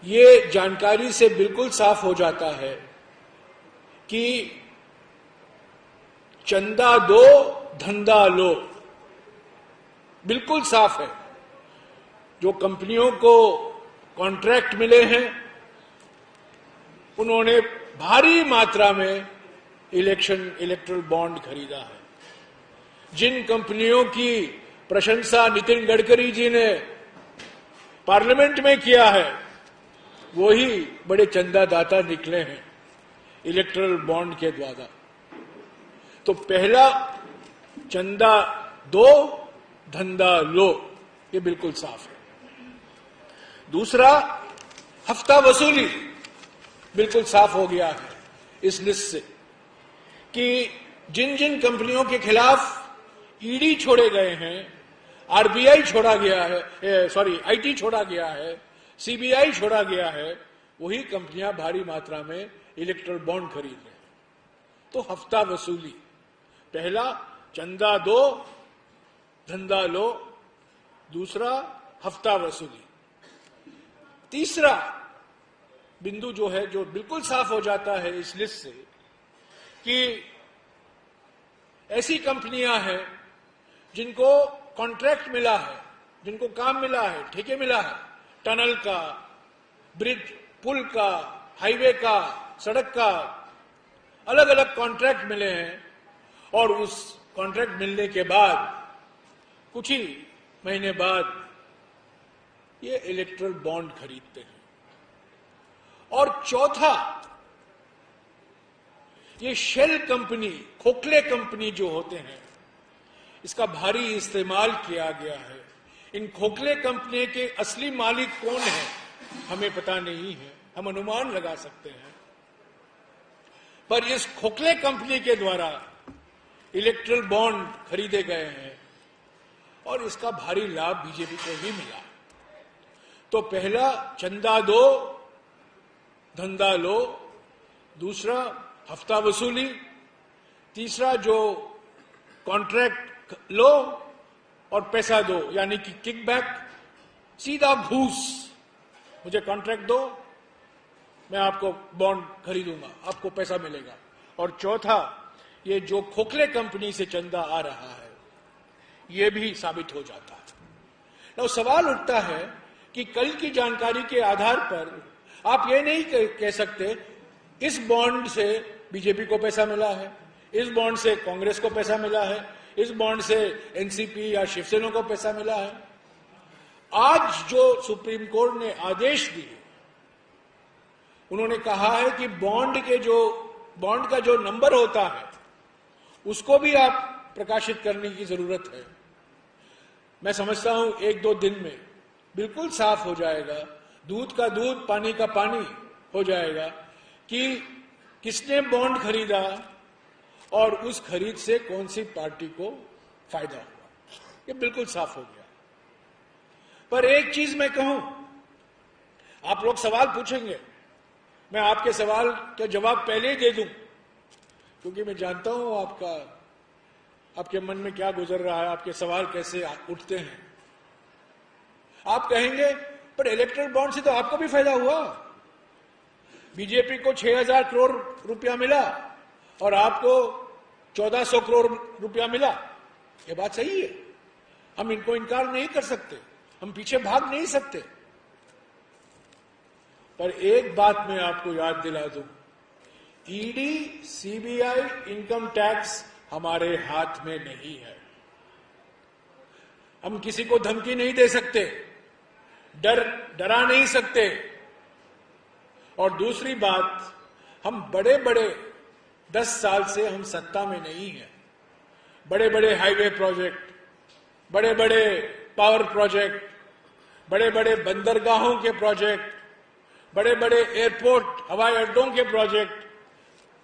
ये जानकारी से बिल्कुल साफ हो जाता है कि चंदा दो धंधा लो, बिल्कुल साफ है। जो कंपनियों को कॉन्ट्रैक्ट मिले हैं उन्होंने भारी मात्रा में इलेक्ट्रल बॉन्ड खरीदा है। जिन कंपनियों की प्रशंसा नितिन गडकरी जी ने पार्लियामेंट में किया है वही बड़े चंदादाता निकले हैं इलेक्ट्रल बॉन्ड के द्वारा। तो पहला, चंदा दो धंधा लो, ये बिल्कुल साफ है। दूसरा, हफ्ता वसूली बिल्कुल साफ हो गया है इस लिस्ट से कि जिन जिन कंपनियों के खिलाफ ईडी छोड़े गए हैं, आरबीआई छोड़ा गया है, आईटी छोड़ा गया है, सीबीआई छोड़ा गया है, वही कंपनियां भारी मात्रा में इलेक्ट्रल बॉन्ड खरीद रहे हैं। तो हफ्ता वसूली, पहला चंदा दो धंधा लो, दूसरा हफ्ता वसूली। तीसरा बिंदु जो है, जो बिल्कुल साफ हो जाता है इस लिस्ट से कि ऐसी कंपनियां हैं जिनको कॉन्ट्रैक्ट मिला है, जिनको काम मिला है, ठेके मिला है, टनल का, ब्रिज, पुल का, हाईवे का, सड़क का, अलग अलग कॉन्ट्रैक्ट मिले हैं और उस कॉन्ट्रैक्ट मिलने के बाद कुछ ही महीने बाद ये इलेक्ट्रल बॉन्ड खरीदते हैं। और चौथा, ये शेल कंपनी, खोखले कंपनी जो होते हैं, इसका भारी इस्तेमाल किया गया है। इन खोखले कंपनी के असली मालिक कौन है हमें पता नहीं है, हम अनुमान लगा सकते हैं, पर इस खोखले कंपनी के द्वारा इलेक्ट्रल बॉन्ड खरीदे गए हैं और इसका भारी लाभ बीजेपी को भी मिला। तो पहला, चंदा दो धंधा लो, दूसरा हफ्ता वसूली, तीसरा जो कॉन्ट्रैक्ट लो और पैसा दो, यानी कि किकबैक, सीधा घूस, मुझे कॉन्ट्रैक्ट दो, मैं आपको बॉन्ड खरीदूंगा, आपको पैसा मिलेगा। और चौथा, ये जो खोखले कंपनी से चंदा आ रहा है ये भी साबित हो जाता है। तो सवाल उठता है कि कल की जानकारी के आधार पर आप ये नहीं कह सकते इस बॉन्ड से बीजेपी को पैसा मिला है, इस बॉन्ड से कांग्रेस को पैसा मिला है, इस बॉन्ड से एनसीपी या शिवसेना को पैसा मिला है। आज जो सुप्रीम कोर्ट ने आदेश दिए, उन्होंने कहा है कि बॉन्ड का जो नंबर होता है उसको भी आप प्रकाशित करने की जरूरत है। मैं समझता हूं 1-2 दिन में बिल्कुल साफ हो जाएगा, दूध का दूध पानी का पानी हो जाएगा कि किसने बॉन्ड खरीदा और उस खरीद से कौन सी पार्टी को फायदा हुआ, ये बिल्कुल साफ हो गया। पर एक चीज मैं कहूं, आप लोग सवाल पूछेंगे, मैं आपके सवाल का जवाब पहले ही दे दूं, क्योंकि मैं जानता हूं आपके मन में क्या गुजर रहा है, आपके सवाल कैसे उठते हैं। आप कहेंगे पर इलेक्ट्रल बॉन्ड से तो आपको भी फायदा हुआ, बीजेपी को 6000 करोड़ रुपया मिला और आपको 1400 करोड़ रुपया मिला। ये बात सही है, हम इनको इनकार नहीं कर सकते, हम पीछे भाग नहीं सकते। पर एक बात मैं आपको याद दिला दूं, ईडी, सीबीआई, इनकम टैक्स हमारे हाथ में नहीं है। हम किसी को धमकी नहीं दे सकते, डरा नहीं सकते। और दूसरी बात, हम बड़े 10 साल से हम सत्ता में नहीं है। बड़े बड़े हाईवे प्रोजेक्ट, बड़े बड़े पावर प्रोजेक्ट, बड़े बड़े बंदरगाहों के प्रोजेक्ट, बड़े बड़े एयरपोर्ट, हवाई अड्डों के प्रोजेक्ट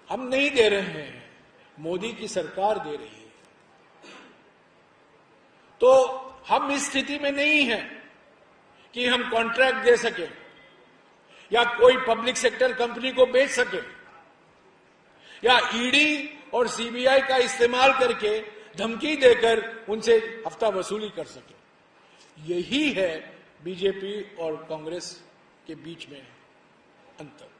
हम नहीं दे रहे हैं, मोदी की सरकार दे रही है। तो हम इस स्थिति में नहीं हैं कि हम कॉन्ट्रैक्ट दे सके या कोई पब्लिक सेक्टर कंपनी को बेच सके या ईडी और सीबीआई का इस्तेमाल करके धमकी देकर उनसे हफ्ता वसूली कर सके। यही है बीजेपी और कांग्रेस के बीच में अंतर।